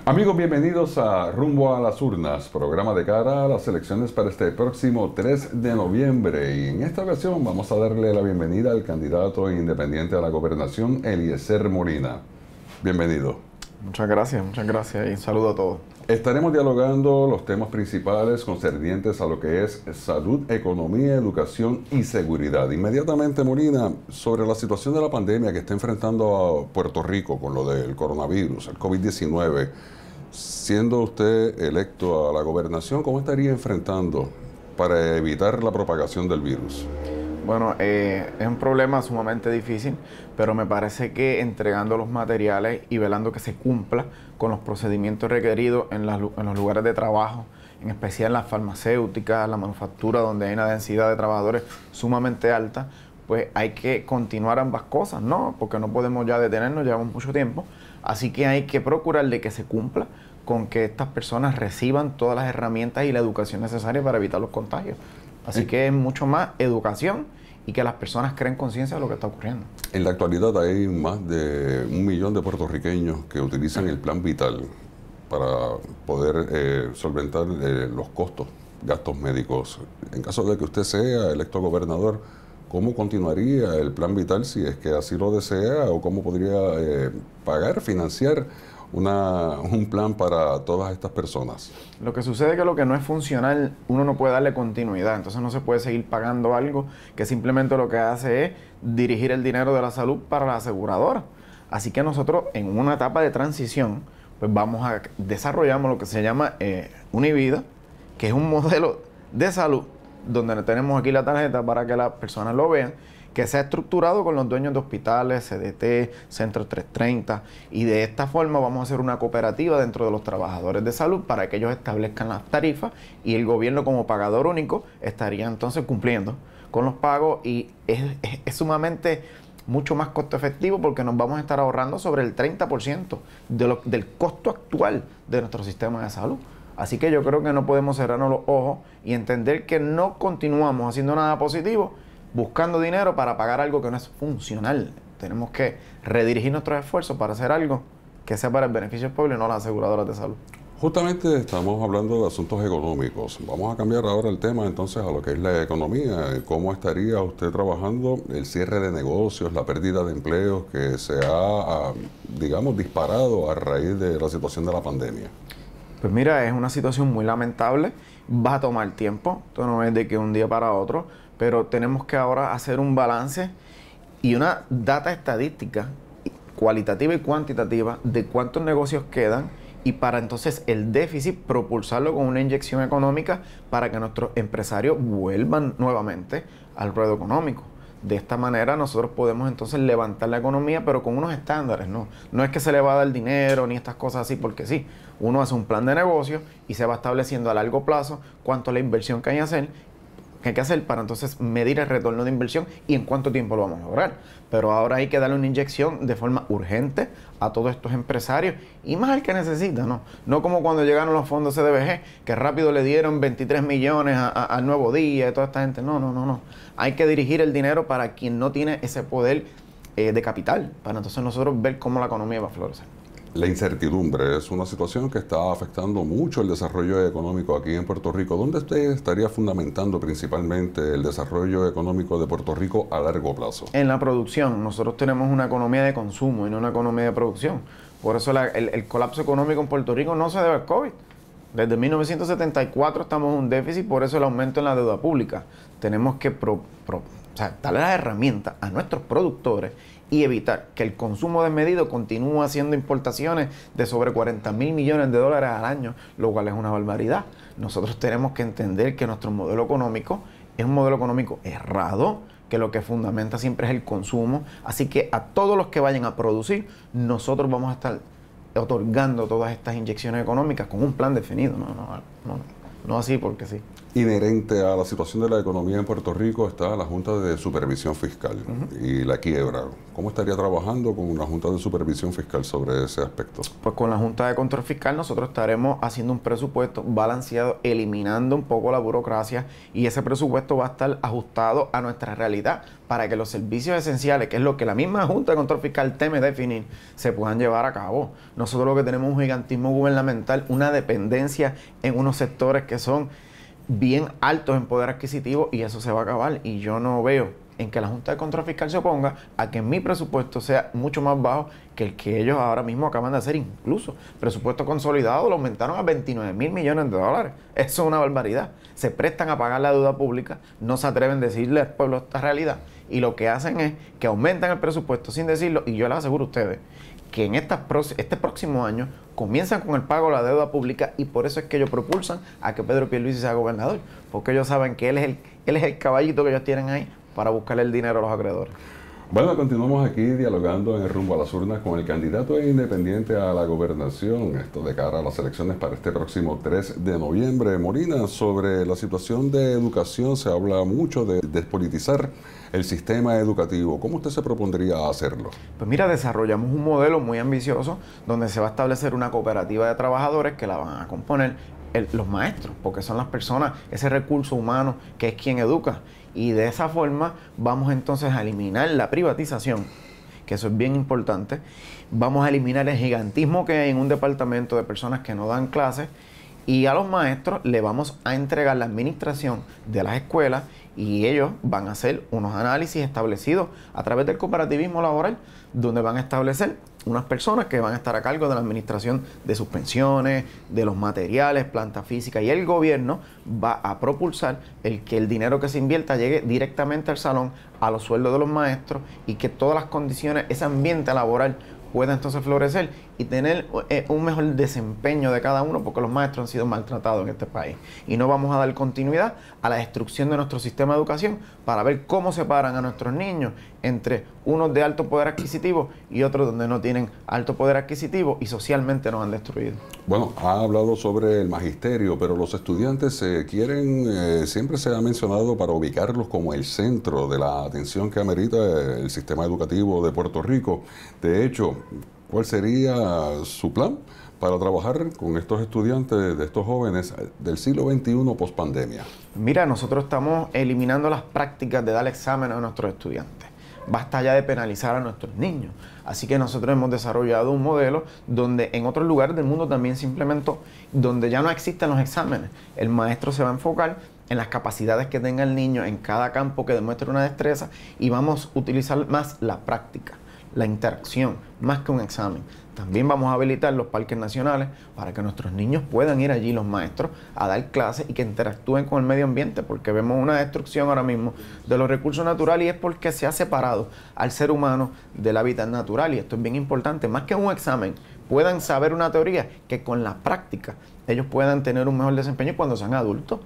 Amigos, bienvenidos a Rumbo a las Urnas, programa de cara a las elecciones para este próximo 3 de noviembre. Y en esta ocasión vamos a darle la bienvenida al candidato independiente a la gobernación, Eliezer Molina. Bienvenido. Muchas gracias y un saludo a todos. Estaremos dialogando los temas principales concernientes a lo que es salud, economía, educación y seguridad. Inmediatamente, Molina, sobre la situación de la pandemia que está enfrentando a Puerto Rico con lo del coronavirus, el COVID-19, siendo usted electo a la gobernación, ¿cómo estaría enfrentando para evitar la propagación del virus? Bueno, es un problema sumamente difícil, pero me parece que entregando los materiales y velando que se cumpla con los procedimientos requeridos en los lugares de trabajo, en especial en las farmacéuticas, la manufactura, donde hay una densidad de trabajadores sumamente alta, pues hay que continuar ambas cosas, ¿no? Porque no podemos ya detenernos, llevamos mucho tiempo, así que hay que procurar de que se cumpla con que estas personas reciban todas las herramientas y la educación necesaria para evitar los contagios. Así que es mucho más educación y que las personas creen conciencia de lo que está ocurriendo. En la actualidad hay más de 1 millón de puertorriqueños que utilizan el Plan Vital para poder solventar los costos, gastos médicos. En caso de que usted sea electo gobernador, ¿cómo continuaría el Plan Vital si es que así lo desea? ¿O cómo podría pagar, financiar un plan para todas estas personas? Lo que sucede es que lo que no es funcional, uno no puede darle continuidad. Entonces no se puede seguir pagando algo que simplemente lo que hace es dirigir el dinero de la salud para la aseguradora. Así que nosotros en una etapa de transición, pues vamos a desarrollamos lo que se llama Univida, que es un modelo de salud donde tenemos aquí la tarjeta para que las personas lo vean, que sea estructurado con los dueños de hospitales, CDT, Centro 330, y de esta forma vamos a hacer una cooperativa dentro de los trabajadores de salud para que ellos establezcan las tarifas y el gobierno como pagador único estaría entonces cumpliendo con los pagos y es sumamente mucho más costo efectivo porque nos vamos a estar ahorrando sobre el 30% del costo actual de nuestro sistema de salud. Así que yo creo que no podemos cerrarnos los ojos y entender que no continuamos haciendo nada positivo buscando dinero para pagar algo que no es funcional. Tenemos que redirigir nuestros esfuerzos para hacer algo que sea para el beneficio del pueblo y no las aseguradoras de salud. Justamente estamos hablando de asuntos económicos. Vamos a cambiar ahora el tema entonces a lo que es la economía. ¿Cómo estaría usted trabajando el cierre de negocios, la pérdida de empleos que se ha, digamos, disparado a raíz de la situación de la pandemia? Pues mira, es una situación muy lamentable. Va a tomar tiempo. Esto no es de que un día para otro, pero tenemos que ahora hacer un balance y una data estadística cualitativa y cuantitativa de cuántos negocios quedan y para entonces el déficit propulsarlo con una inyección económica para que nuestros empresarios vuelvan nuevamente al ruedo económico. De esta manera nosotros podemos entonces levantar la economía, pero con unos estándares, ¿no? No es que se le va a dar dinero ni estas cosas así porque sí. Uno hace un plan de negocio y se va estableciendo a largo plazo cuánto es la inversión que hay que hacer para entonces medir el retorno de inversión y en cuánto tiempo lo vamos a lograr. Pero ahora hay que darle una inyección de forma urgente a todos estos empresarios y más al que necesita, ¿no? No como cuando llegaron los fondos CDBG, que rápido le dieron 23 millones al Nuevo Día y toda esta gente. No. Hay que dirigir el dinero para quien no tiene ese poder de capital, para entonces nosotros ver cómo la economía va a florecer. La incertidumbre es una situación que está afectando mucho el desarrollo económico aquí en Puerto Rico. ¿Dónde usted estaría fundamentando principalmente el desarrollo económico de Puerto Rico a largo plazo? En la producción. Nosotros tenemos una economía de consumo y no una economía de producción. Por eso el colapso económico en Puerto Rico no se debe al COVID. Desde 1974 estamos en un déficit, por eso el aumento en la deuda pública. Tenemos que darle las herramientas a nuestros productores y evitar que el consumo desmedido continúe haciendo importaciones de sobre 40 mil millones de dólares al año, lo cual es una barbaridad. Nosotros tenemos que entender que nuestro modelo económico es un modelo económico errado, que lo que fundamenta siempre es el consumo. Así que a todos los que vayan a producir, nosotros vamos a estar otorgando todas estas inyecciones económicas con un plan definido. No así porque sí. inherente a la situación de la economía en Puerto Rico está la Junta de Supervisión Fiscal y la quiebra. ¿Cómo estaría trabajando con la Junta de Supervisión Fiscal sobre ese aspecto? Pues con la Junta de Control Fiscal nosotros estaremos haciendo un presupuesto balanceado, eliminando un poco la burocracia, y ese presupuesto va a estar ajustado a nuestra realidad para que los servicios esenciales, que es lo que la misma Junta de Control Fiscal teme definir, se puedan llevar a cabo. Nosotros lo que tenemos es un gigantismo gubernamental, una dependencia en unos sectores que son bien altos en poder adquisitivo, y eso se va a acabar. Y yo no veo en que la Junta de Control Fiscal se oponga a que mi presupuesto sea mucho más bajo que el que ellos ahora mismo acaban de hacer. Incluso presupuesto consolidado lo aumentaron a 29,000 millones de dólares. Eso es una barbaridad. Se prestan a pagar la deuda pública, no se atreven a decirle al pueblo esta realidad, y lo que hacen es que aumentan el presupuesto sin decirlo. Y yo les aseguro a ustedes que en este próximo año comienzan con el pago de la deuda pública, y por eso es que ellos propulsan a que Pedro Pierluisi sea gobernador, porque ellos saben que él es el caballito que ellos tienen ahí para buscarle el dinero a los acreedores. Bueno, continuamos aquí dialogando en el Rumbo a las Urnas con el candidato independiente a la gobernación, esto de cara a las elecciones para este próximo 3 de noviembre. Molina, sobre la situación de educación se habla mucho de despolitizar el sistema educativo. ¿Cómo usted se propondría hacerlo? Pues mira, desarrollamos un modelo muy ambicioso donde se va a establecer una cooperativa de trabajadores que la van a componer los maestros, porque son las personas, ese recurso humano que es quien educa. Y de esa forma vamos entonces a eliminar la privatización, que eso es bien importante. Vamos a eliminar el gigantismo que hay en un departamento de personas que no dan clases, y a los maestros le vamos a entregar la administración de las escuelas, y ellos van a hacer unos análisis establecidos a través del cooperativismo laboral, donde van a establecer unas personas que van a estar a cargo de la administración de sus pensiones, de los materiales, planta física, y el gobierno va a propulsar que el dinero que se invierta llegue directamente al salón, a los sueldos de los maestros, y que todas las condiciones, ese ambiente laboral pueda entonces florecer y tener un mejor desempeño de cada uno, porque los maestros han sido maltratados en este país. Y no vamos a dar continuidad a la destrucción de nuestro sistema de educación para ver cómo separan a nuestros niños entre unos de alto poder adquisitivo y otros donde no tienen alto poder adquisitivo y socialmente nos han destruido. Bueno, ha hablado sobre el magisterio, pero los estudiantes quieren, siempre se ha mencionado para ubicarlos como el centro de la atención que amerita el sistema educativo de Puerto Rico. De hecho, ¿cuál sería su plan para trabajar con estos estudiantes, de estos jóvenes del siglo XXI post-pandemia? Mira, nosotros estamos eliminando las prácticas de dar exámenes a nuestros estudiantes. Basta ya de penalizar a nuestros niños. Así que nosotros hemos desarrollado un modelo donde en otros lugares del mundo también se implementó, donde ya no existen los exámenes. El maestro se va a enfocar en las capacidades que tenga el niño en cada campo que demuestre una destreza, y vamos a utilizar más la práctica, la interacción, más que un examen. También vamos a habilitar los parques nacionales para que nuestros niños puedan ir allí, los maestros, a dar clases y que interactúen con el medio ambiente, porque vemos una destrucción ahora mismo de los recursos naturales, y es porque se ha separado al ser humano del hábitat natural. Y esto es bien importante, más que un examen, puedan saber una teoría, que con la práctica ellos puedan tener un mejor desempeño, y cuando sean adultos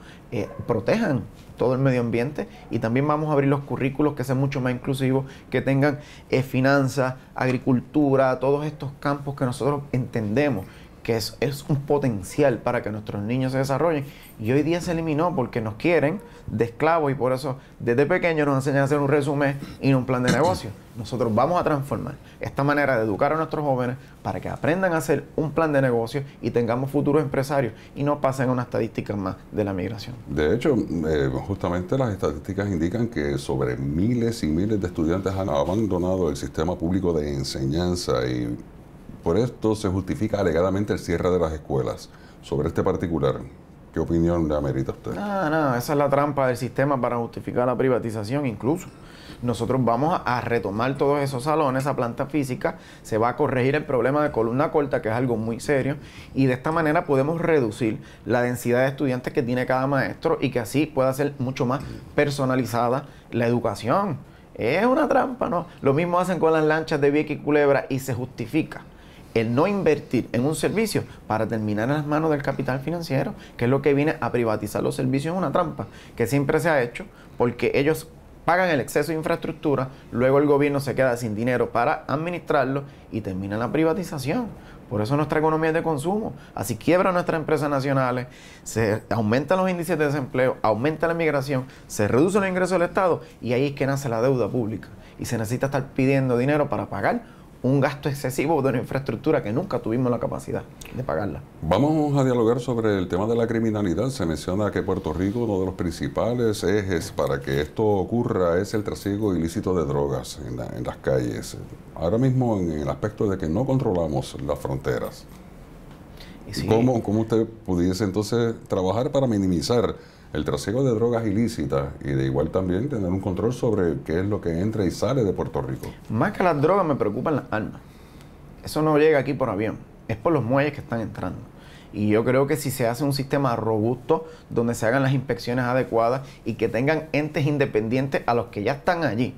protejan todo el medio ambiente. Y también vamos a abrir los currículos que sean mucho más inclusivos, que tengan finanzas, agricultura, todos estos campos que nosotros entendemos que es un potencial para que nuestros niños se desarrollen. Y hoy día se eliminó porque nos quieren de esclavos, y por eso desde pequeños nos enseñan a hacer un resumen y no un plan de negocio. Nosotros vamos a transformar esta manera de educar a nuestros jóvenes para que aprendan a hacer un plan de negocio y tengamos futuros empresarios, y no pasen a una estadística más de la migración. De hecho, justamente las estadísticas indican que sobre miles y miles de estudiantes han abandonado el sistema público de enseñanza, y por esto se justifica alegadamente el cierre de las escuelas. Sobre este particular, ¿qué opinión le amerita a usted? No, esa es la trampa del sistema para justificar la privatización. Incluso nosotros vamos a retomar todos esos salones, esa planta física, se va a corregir el problema de columna corta, que es algo muy serio, y de esta manera podemos reducir la densidad de estudiantes que tiene cada maestro, y que así pueda ser mucho más personalizada la educación. Es una trampa, ¿no? Lo mismo hacen con las lanchas de Vieques y Culebra, y se justifica el no invertir en un servicio para terminar en las manos del capital financiero, que es lo que viene a privatizar los servicios. Es una trampa que siempre se ha hecho, porque ellos pagan el exceso de infraestructura, luego el gobierno se queda sin dinero para administrarlo y termina la privatización. Por eso nuestra economía es de consumo. Así quiebran nuestras empresas nacionales, se aumentan los índices de desempleo, aumenta la inmigración, se reducen los ingresos del Estado y ahí es que nace la deuda pública. Y se necesita estar pidiendo dinero para pagar un gasto excesivo de una infraestructura que nunca tuvimos la capacidad de pagarla. Vamos a dialogar sobre el tema de la criminalidad. Se menciona que Puerto Rico, uno de los principales ejes para que esto ocurra es el trasiego ilícito de drogas en las calles. Ahora mismo en el aspecto de que no controlamos las fronteras. Sí. ¿Cómo usted pudiese entonces trabajar para minimizar el trasiego de drogas ilícitas y de igual también tener un control sobre qué es lo que entra y sale de Puerto Rico? Más que las drogas me preocupan las armas. Eso no llega aquí por avión, es por los muelles que están entrando. Y yo creo que si se hace un sistema robusto donde se hagan las inspecciones adecuadas y que tengan entes independientes a los que ya están allí,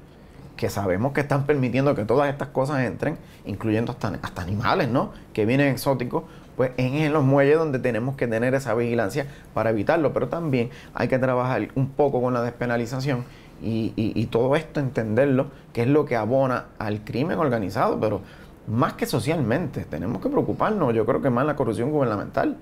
que sabemos que están permitiendo que todas estas cosas entren, incluyendo hasta animales, ¿no?, que vienen exóticos, pues es en los muelles donde tenemos que tener esa vigilancia para evitarlo. Pero también hay que trabajar un poco con la despenalización y todo esto entenderlo, que es lo que abona al crimen organizado, pero más que socialmente, tenemos que preocuparnos, yo creo que más la corrupción gubernamental,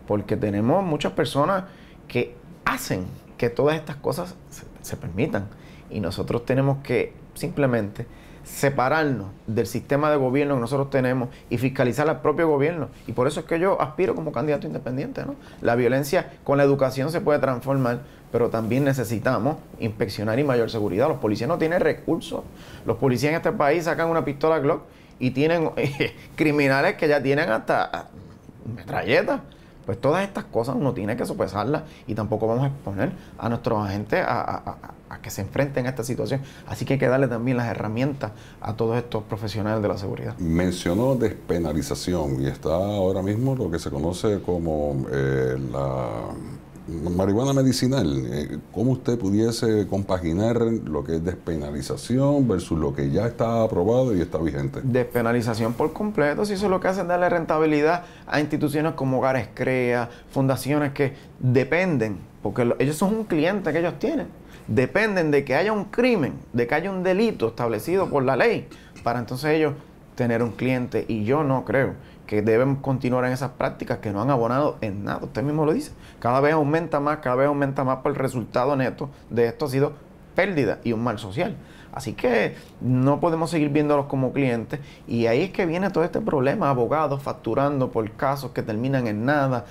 porque tenemos muchas personas que hacen que todas estas cosas se permitan y nosotros tenemos que simplemente separarnos del sistema de gobierno que nosotros tenemos y fiscalizar al propio gobierno. Y por eso es que yo aspiro como candidato independiente, ¿no? La violencia con la educación se puede transformar, pero también necesitamos inspeccionar y mayor seguridad. Los policías no tienen recursos. Los policías en este país sacan una pistola Glock y tienen criminales que ya tienen hasta metralletas. Pues todas estas cosas uno tiene que sopesarlas y tampoco vamos a exponer a nuestros agentes a que se enfrenten a esta situación. Así que hay que darle también las herramientas a todos estos profesionales de la seguridad. Mencionó despenalización y está ahora mismo lo que se conoce como la marihuana medicinal. ¿Cómo usted pudiese compaginar lo que es despenalización versus lo que ya está aprobado y está vigente? Despenalización por completo, si eso es lo que hace es darle rentabilidad a instituciones como Hogares CREA, fundaciones que dependen, porque ellos son un cliente que ellos tienen, dependen de que haya un crimen, de que haya un delito establecido por la ley, para entonces ellos tener un cliente. Y yo no creo que deben continuar en esas prácticas que no han abonado en nada. Usted mismo lo dice. Cada vez aumenta más, por el resultado neto de esto ha sido pérdida y un mal social. Así que no podemos seguir viéndolos como clientes y ahí es que viene todo este problema, abogados facturando por casos que terminan en nada.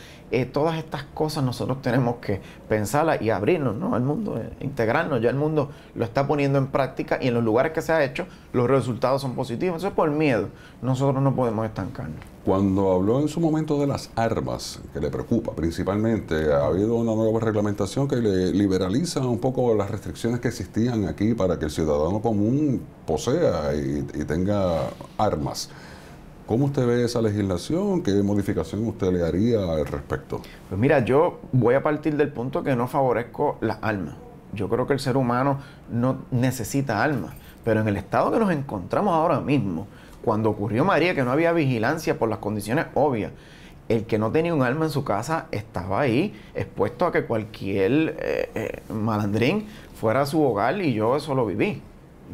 Todas estas cosas nosotros tenemos que pensarlas y abrirnos, ¿no?, al mundo, integrarnos. Ya el mundo lo está poniendo en práctica y en los lugares que se ha hecho los resultados son positivos. Eso es por miedo. Nosotros no podemos estancarnos. Cuando habló en su momento de las armas, que le preocupa principalmente, ha habido una nueva reglamentación que le liberaliza un poco las restricciones que existían aquí para que el ciudadano común posea y tenga armas. ¿Cómo usted ve esa legislación? ¿Qué modificación usted le haría al respecto? Pues mira, yo voy a partir del punto que no favorezco las armas. Yo creo que el ser humano no necesita armas, pero en el estado que nos encontramos ahora mismo, cuando ocurrió María, que no había vigilancia por las condiciones obvias, el que no tenía un arma en su casa estaba ahí expuesto a que cualquier malandrín fuera a su hogar y yo eso lo viví.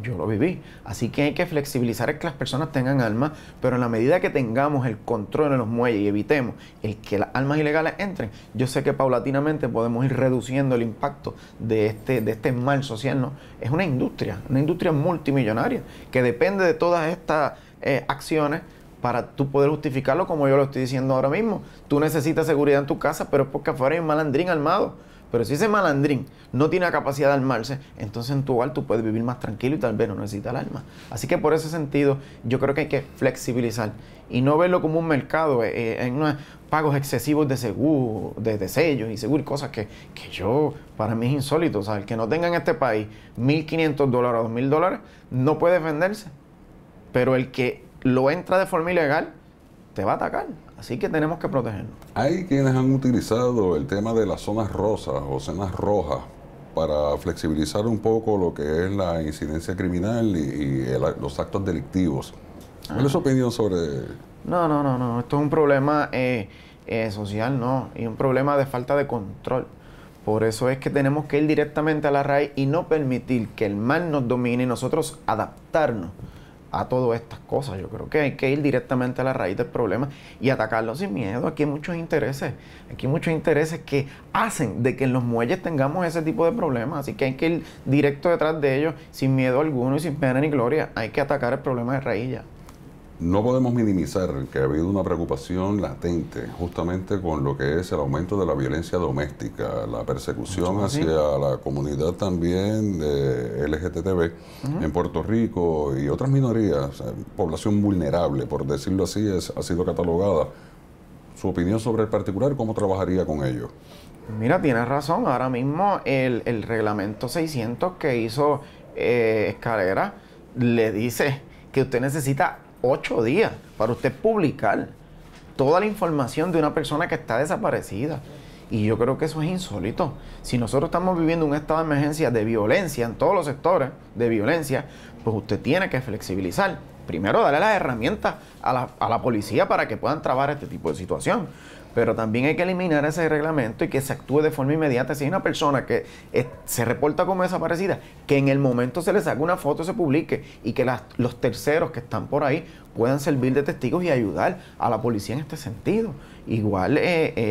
Yo lo viví. Así que hay que flexibilizar el que las personas tengan armas, pero en la medida que tengamos el control en los muelles y evitemos el que las armas ilegales entren, yo sé que paulatinamente podemos ir reduciendo el impacto de este mal social, ¿no? Es una industria multimillonaria que depende de todas estas acciones para tú poder justificarlo, como yo lo estoy diciendo ahora mismo. Tú necesitas seguridad en tu casa, pero es porque afuera hay un malandrín armado. Pero si ese malandrín no tiene la capacidad de armarse, entonces en tu hogar tú puedes vivir más tranquilo y tal vez no necesitas el arma. Así que por ese sentido, yo creo que hay que flexibilizar y no verlo como un mercado en unos pagos excesivos de seguro, de sellos y seguro y cosas que para mí es insólito. O sea, el que no tenga en este país $1,500 o $2,000 no puede defenderse. Pero el que lo entra de forma ilegal te va a atacar. Así que tenemos que protegernos. Hay quienes han utilizado el tema de las zonas rosas o zonas rojas para flexibilizar un poco lo que es la incidencia criminal y los actos delictivos. ¿Cuál es su opinión sobre...? No. Esto es un problema social, ¿no? Y un problema de falta de control. Por eso es que tenemos que ir directamente a la raíz y no permitir que el mal nos domine y nosotros adaptarnos a todas estas cosas. Yo creo que hay que ir directamente a la raíz del problema y atacarlo sin miedo. Aquí hay muchos intereses que hacen de que en los muelles tengamos ese tipo de problemas, así que hay que ir directo detrás de ellos sin miedo alguno y sin pena ni gloria. Hay que atacar el problema de raíz ya. No podemos minimizar que ha habido una preocupación latente justamente con lo que es el aumento de la violencia doméstica, la persecución hacia la comunidad también de LGTB en Puerto Rico y otras minorías, población vulnerable, por decirlo así, ha sido catalogada. Su opinión sobre el particular, ¿cómo trabajaría con ello? Mira, tienes razón. Ahora mismo el reglamento 600 que hizo Escalera le dice que usted necesita 8 días para usted publicar toda la información de una persona que está desaparecida. Y yo creo que eso es insólito. Si nosotros estamos viviendo un estado de emergencia de violencia en todos los sectores de violencia, pues usted tiene que flexibilizar. Primero, darle las herramientas a la policía para que puedan trabajar este tipo de situación. Pero también hay que eliminar ese reglamento y que se actúe de forma inmediata. Si hay una persona que se reporta como desaparecida, que en el momento se le saque una foto, se publique y que los terceros que están por ahí puedan servir de testigos y ayudar a la policía en este sentido. Igual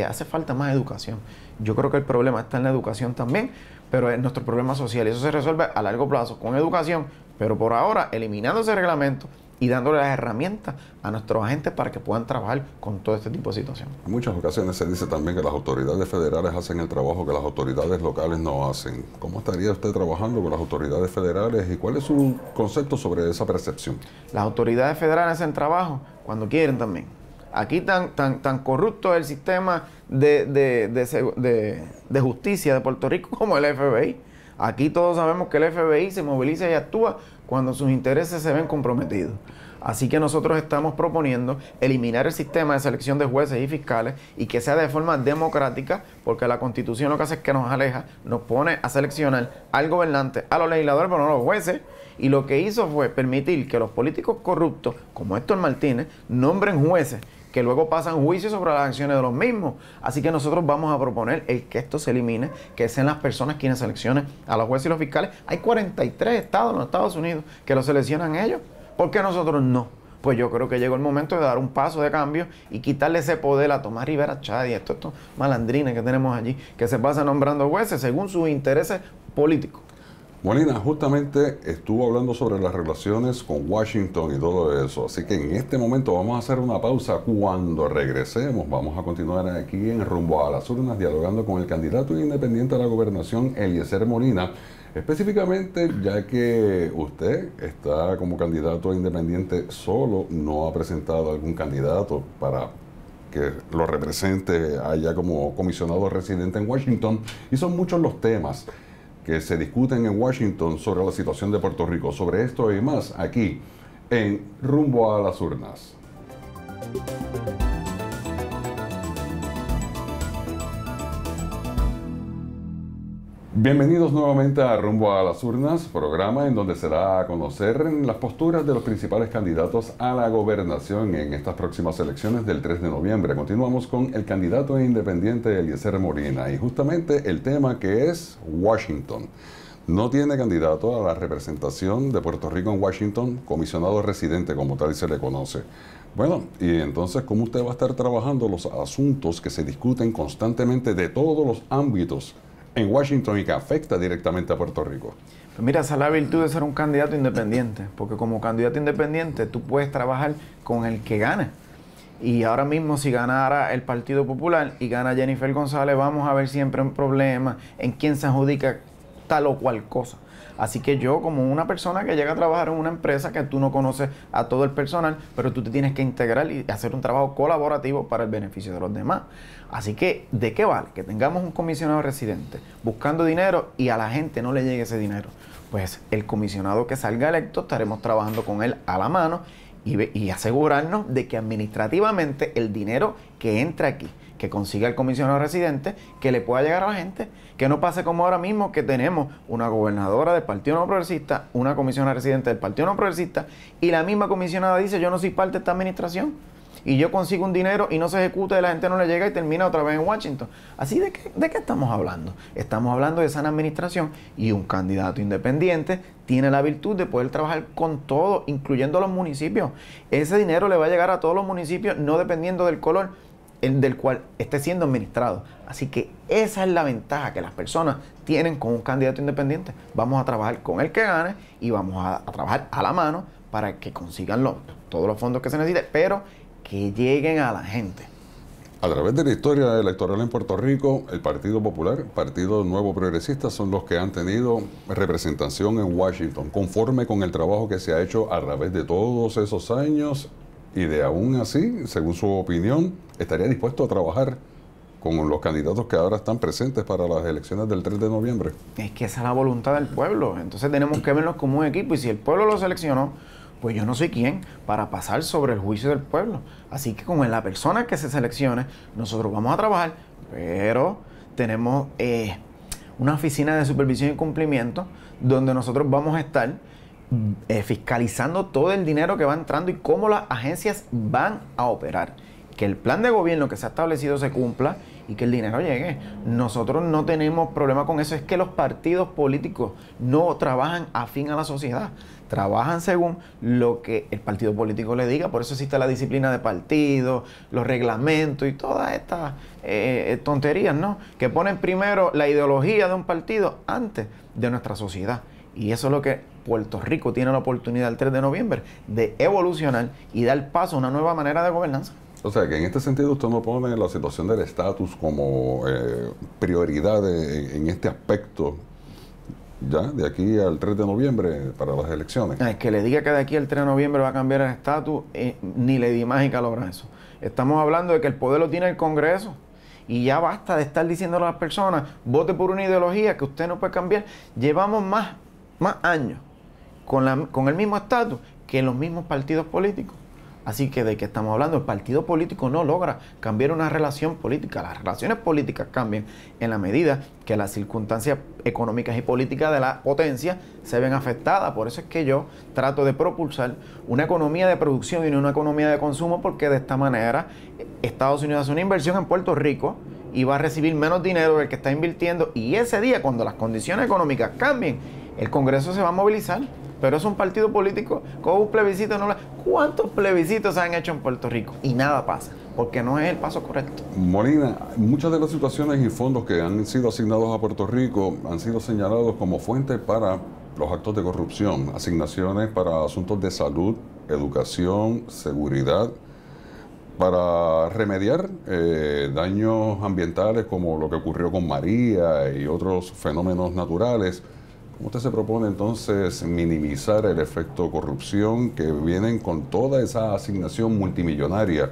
hace falta más educación. Yo creo que el problema está en la educación también, pero es nuestro problema social y eso se resuelve a largo plazo con educación, pero por ahora eliminando ese reglamento y dándole las herramientas a nuestros agentes para que puedan trabajar con todo este tipo de situaciones. En muchas ocasiones se dice también que las autoridades federales hacen el trabajo que las autoridades locales no hacen. ¿Cómo estaría usted trabajando con las autoridades federales y cuál es su concepto sobre esa percepción? Las autoridades federales hacen trabajo cuando quieren también. Aquí tan corrupto es el sistema de justicia de Puerto Rico como el FBI. Aquí todos sabemos que el FBI se moviliza y actúa cuando sus intereses se ven comprometidos. Así que nosotros estamos proponiendo eliminar el sistema de selección de jueces y fiscales y que sea de forma democrática, porque la Constitución lo que hace es que nos aleja, nos pone a seleccionar al gobernante, a los legisladores, pero no a los jueces. Y lo que hizo fue permitir que los políticos corruptos, como Héctor Martínez, nombren jueces que luego pasan juicio sobre las acciones de los mismos. Así que nosotros vamos a proponer que esto se elimine, que sean las personas quienes seleccionen a los jueces y los fiscales. Hay 43 estados en los Estados Unidos que lo seleccionan ellos. ¿Por qué nosotros no? Pues yo creo que llegó el momento de dar un paso de cambio y quitarle ese poder a Tomás Rivera Chávez y a estos malandrines que tenemos allí, que se pasan nombrando jueces según sus intereses políticos. Molina, justamente estuvo hablando sobre las relaciones con Washington y todo eso, así que en este momento vamos a hacer una pausa. Cuando regresemos vamos a continuar aquí en Rumbo a las Urnas dialogando con el candidato independiente a la gobernación, Eliezer Molina, específicamente ya que usted está como candidato independiente solo, no ha presentado algún candidato para que lo represente allá como comisionado residente en Washington, y son muchos los temas que se discuten en Washington sobre la situación de Puerto Rico. Sobre esto y más aquí en Rumbo a las Urnas. Bienvenidos nuevamente a Rumbo a las Urnas, programa en donde se da a conocer las posturas de los principales candidatos a la gobernación en estas próximas elecciones del 3 de noviembre. Continuamos con el candidato independiente Eliezer Molina y justamente el tema que es Washington. No tiene candidato a la representación de Puerto Rico en Washington, comisionado residente como tal se le conoce. Bueno, y entonces, ¿cómo usted va a estar trabajando los asuntos que se discuten constantemente de todos los ámbitos en Washington y que afecta directamente a Puerto Rico? Pues mira, esa es la virtud de ser un candidato independiente, porque como candidato independiente tú puedes trabajar con el que gane. Y ahora mismo si ganara el Partido Popular y gana Jennifer González, vamos a ver siempre un problema en quién se adjudica tal o cual cosa. Así que yo, como una persona que llega a trabajar en una empresa que tú no conoces a todo el personal, pero tú te tienes que integrar y hacer un trabajo colaborativo para el beneficio de los demás. Así que, ¿de qué vale que tengamos un comisionado residente buscando dinero y a la gente no le llegue ese dinero? Pues el comisionado que salga electo, estaremos trabajando con él a la mano y asegurarnos de que administrativamente el dinero que entra aquí, que consiga el comisionado residente, que le pueda llegar a la gente, que no pase como ahora mismo que tenemos una gobernadora del Partido No Progresista, una comisionada residente del Partido No Progresista y la misma comisionada dice yo no soy parte de esta administración. y yo consigo un dinero y no se ejecuta y la gente no le llega y termina otra vez en Washington. Así, ¿de qué estamos hablando? Estamos hablando de sana administración, y un candidato independiente tiene la virtud de poder trabajar con todo, incluyendo los municipios. Ese dinero le va a llegar a todos los municipios, no dependiendo del color del cual esté siendo administrado. Así que esa es la ventaja que las personas tienen con un candidato independiente. Vamos a trabajar con el que gane y vamos a trabajar a la mano para que consigan todos los fondos que se necesiten, pero que lleguen a la gente. A través de la historia electoral en Puerto Rico, el Partido Popular, Partido Nuevo Progresista, son los que han tenido representación en Washington, conforme con el trabajo que se ha hecho a través de todos esos años, y de aún así, según su opinión, estaría dispuesto a trabajar con los candidatos que ahora están presentes para las elecciones del 3 de noviembre. Es que esa es la voluntad del pueblo, entonces tenemos que vernos como un equipo, y si el pueblo lo seleccionó, pues yo no soy quien para pasar sobre el juicio del pueblo. Así que con la persona que se seleccione, nosotros vamos a trabajar, pero tenemos una oficina de supervisión y cumplimiento donde nosotros vamos a estar fiscalizando todo el dinero que va entrando y cómo las agencias van a operar. Que el plan de gobierno que se ha establecido se cumpla y que el dinero llegue. Nosotros no tenemos problema con eso. Es que los partidos políticos no trabajan afín a la sociedad. Trabajan según lo que el partido político le diga. Por eso existe la disciplina de partido, los reglamentos y todas estas tonterías, ¿no? Que ponen primero la ideología de un partido antes de nuestra sociedad. Y eso es lo que Puerto Rico tiene la oportunidad el 3 de noviembre de evolucionar y dar paso a una nueva manera de gobernanza. O sea, que en este sentido usted no pone la situación del estatus como prioridad en este aspecto, ya, de aquí al 3 de noviembre para las elecciones. Es que le diga que de aquí al 3 de noviembre va a cambiar el estatus, ni Lady Mágica logra eso. Estamos hablando de que el poder lo tiene el Congreso. Y ya basta de estar diciéndole a las personas, vote por una ideología que usted no puede cambiar. Llevamos más años con el mismo estatus que los mismos partidos políticos. Así que ¿de qué estamos hablando? El partido político no logra cambiar una relación política. Las relaciones políticas cambian en la medida que las circunstancias económicas y políticas de la potencia se ven afectadas. Por eso es que yo trato de propulsar una economía de producción y no una economía de consumo, porque de esta manera Estados Unidos hace una inversión en Puerto Rico y va a recibir menos dinero del que está invirtiendo. Y ese día, cuando las condiciones económicas cambien, el Congreso se va a movilizar. Pero es un partido político con un plebiscito. ¿Cuántos plebiscitos se han hecho en Puerto Rico? Y nada pasa, porque no es el paso correcto. Molina, muchas de las situaciones y fondos que han sido asignados a Puerto Rico han sido señalados como fuentes para los actos de corrupción, asignaciones para asuntos de salud, educación, seguridad, para remediar daños ambientales como lo que ocurrió con María y otros fenómenos naturales. ¿Cómo usted se propone entonces minimizar el efecto corrupción que vienen con toda esa asignación multimillonaria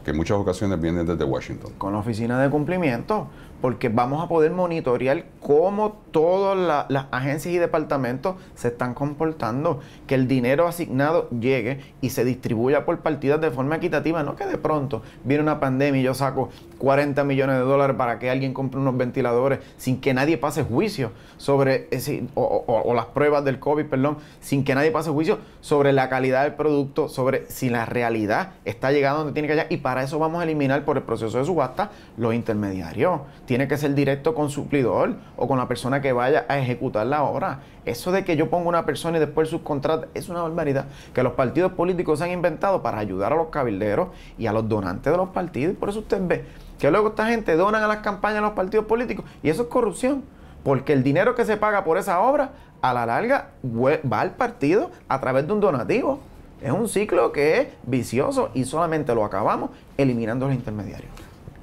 que en muchas ocasiones vienen desde Washington? Con la oficina de cumplimiento, porque vamos a poder monitorear cómo todas las agencias y departamentos se están comportando, que el dinero asignado llegue y se distribuya por partidas de forma equitativa, no que de pronto viene una pandemia y yo saco 40 millones de dólares para que alguien compre unos ventiladores sin que nadie pase juicio sobre, o las pruebas del COVID, perdón, sin que nadie pase juicio sobre la calidad del producto, sobre si la realidad está llegando donde tiene que llegar, y para eso vamos a eliminar por el proceso de subasta los intermediarios. Tiene que ser directo con suplidor o con la persona que vaya a ejecutar la obra. Eso de que yo ponga una persona y después subcontrata es una barbaridad que los partidos políticos se han inventado para ayudar a los cabilderos y a los donantes de los partidos. Y por eso usted ve que luego esta gente donan a las campañas de los partidos políticos, y eso es corrupción, porque el dinero que se paga por esa obra a la larga va al partido a través de un donativo. Es un ciclo que es vicioso y solamente lo acabamos eliminando los intermediarios.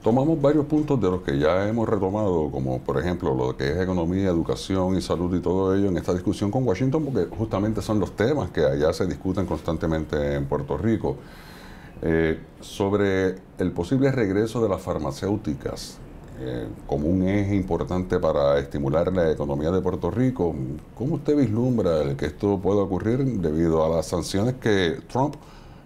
Tomamos varios puntos de los que ya hemos retomado, como por ejemplo lo que es economía, educación y salud y todo ello en esta discusión con Washington, porque justamente son los temas que allá se discuten constantemente en Puerto Rico. Sobre el posible regreso de las farmacéuticas como un eje importante para estimular la economía de Puerto Rico, ¿cómo usted vislumbra que esto pueda ocurrir debido a las sanciones que Trump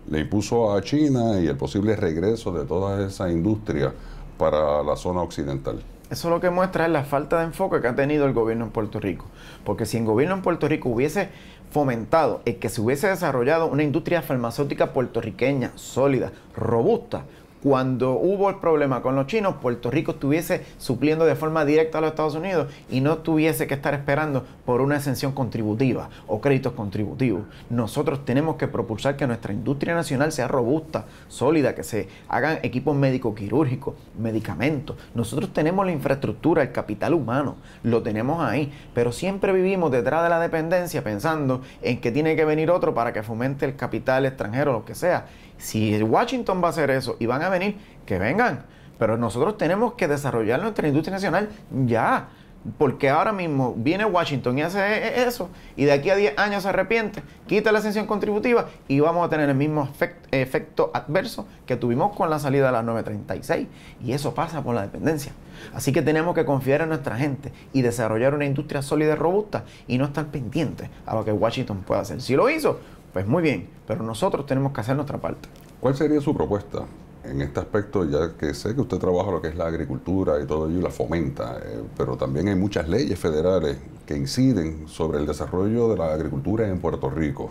le impuso a China y el posible regreso de toda esa industria para la zona occidental? Eso lo que muestra es la falta de enfoque que ha tenido el gobierno en Puerto Rico. Porque si el gobierno en Puerto Rico hubiese fomentado el que se hubiese desarrollado una industria farmacéutica puertorriqueña sólida, robusta, cuando hubo el problema con los chinos, Puerto Rico estuviese supliendo de forma directa a los Estados Unidos y no tuviese que estar esperando por una exención contributiva o créditos contributivos. Nosotros tenemos que propulsar que nuestra industria nacional sea robusta, sólida, que se hagan equipos médico-quirúrgicos, medicamentos. Nosotros tenemos la infraestructura, el capital humano, lo tenemos ahí, pero siempre vivimos detrás de la dependencia pensando en que tiene que venir otro para que fomente el capital extranjero, lo que sea. Si Washington va a hacer eso y van a venir, que vengan. Pero nosotros tenemos que desarrollar nuestra industria nacional ya. Porque ahora mismo viene Washington y hace eso, y de aquí a 10 años se arrepiente, quita la exención contributiva y vamos a tener el mismo efecto adverso que tuvimos con la salida de la 936. Y eso pasa por la dependencia. Así que tenemos que confiar en nuestra gente y desarrollar una industria sólida y robusta y no estar pendientes a lo que Washington pueda hacer. Si lo hizo, pues muy bien, pero nosotros tenemos que hacer nuestra parte. ¿Cuál sería su propuesta en este aspecto, ya que sé que usted trabaja lo que es la agricultura y todo ello y la fomenta, pero también hay muchas leyes federales que inciden sobre el desarrollo de la agricultura en Puerto Rico?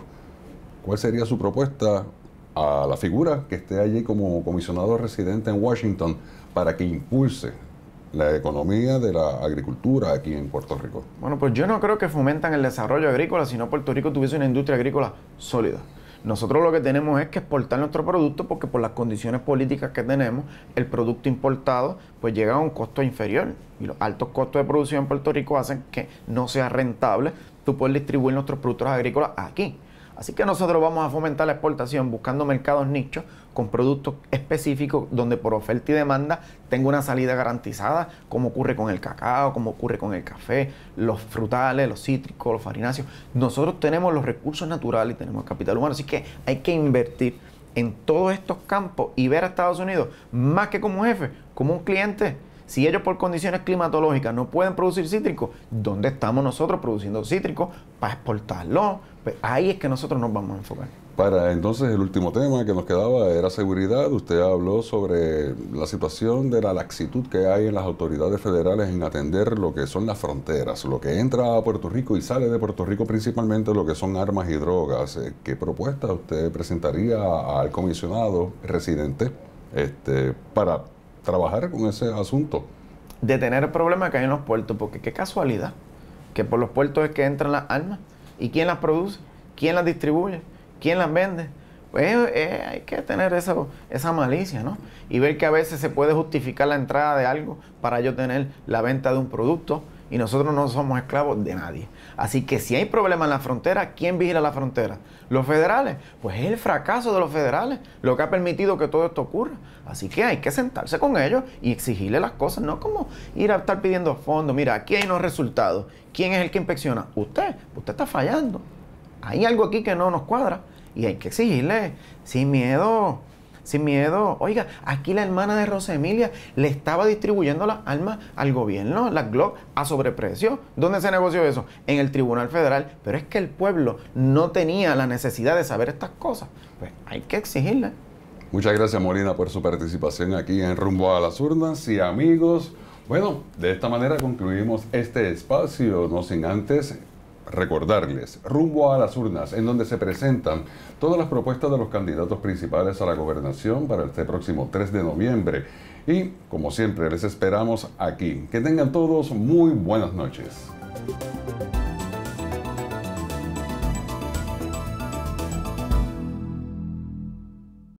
¿Cuál sería su propuesta a la figura que esté allí como comisionado residente en Washington para que impulse la economía de la agricultura aquí en Puerto Rico? Bueno, pues yo no creo que fomentan el desarrollo agrícola si no Puerto Rico tuviese una industria agrícola sólida. Nosotros lo que tenemos es que exportar nuestro producto porque por las condiciones políticas que tenemos, el producto importado pues llega a un costo inferior. Y los altos costos de producción en Puerto Rico hacen que no sea rentable tú poder distribuir nuestros productos agrícolas aquí. Así que nosotros vamos a fomentar la exportación buscando mercados nichos con productos específicos donde por oferta y demanda tenga una salida garantizada, como ocurre con el cacao, como ocurre con el café, los frutales, los cítricos, los farináceos. Nosotros tenemos los recursos naturales y tenemos el capital humano, así que hay que invertir en todos estos campos y ver a Estados Unidos más que como jefe, como un cliente. Si ellos por condiciones climatológicas no pueden producir cítricos, ¿dónde estamos nosotros produciendo cítricos para exportarlo? Pues ahí es que nosotros nos vamos a enfocar. Para entonces el último tema que nos quedaba era seguridad. Usted habló sobre la situación de la laxitud que hay en las autoridades federales en atender lo que son las fronteras, lo que entra a Puerto Rico y sale de Puerto Rico, principalmente lo que son armas y drogas. ¿Qué propuesta usted presentaría al comisionado residente para trabajar con ese asunto? Detener el problema que hay en los puertos, porque qué casualidad que por los puertos es que entran las armas. ¿Y quién las produce? ¿Quién las distribuye? ¿Quién las vende? Pues hay que tener esa malicia, ¿no? Y ver que a veces se puede justificar la entrada de algo para yo tener la venta de un producto, y nosotros no somos esclavos de nadie. Así que si hay problemas en la frontera, ¿quién vigila la frontera? ¿Los federales? Pues es el fracaso de los federales lo que ha permitido que todo esto ocurra. Así que hay que sentarse con ellos y exigirle las cosas, no como ir a estar pidiendo fondos. Mira, aquí hay unos resultados. ¿Quién es el que inspecciona? Usted está fallando. Hay algo aquí que no nos cuadra y hay que exigirle sin miedo. Sin miedo. Oiga, aquí la hermana de Rosa Emilia le estaba distribuyendo las armas al gobierno, las Glock, a sobreprecio. ¿Dónde se negoció eso? En el Tribunal Federal. Pero es que el pueblo no tenía la necesidad de saber estas cosas. Pues hay que exigirle. Muchas gracias, Molina, por su participación aquí en Rumbo a las Urnas. Y amigos, bueno, de esta manera concluimos este espacio, no sin antes recordarles, Rumbo a las Urnas, en donde se presentan todas las propuestas de los candidatos principales a la gobernación para este próximo 3 de noviembre. Y, como siempre, les esperamos aquí. Que tengan todos muy buenas noches.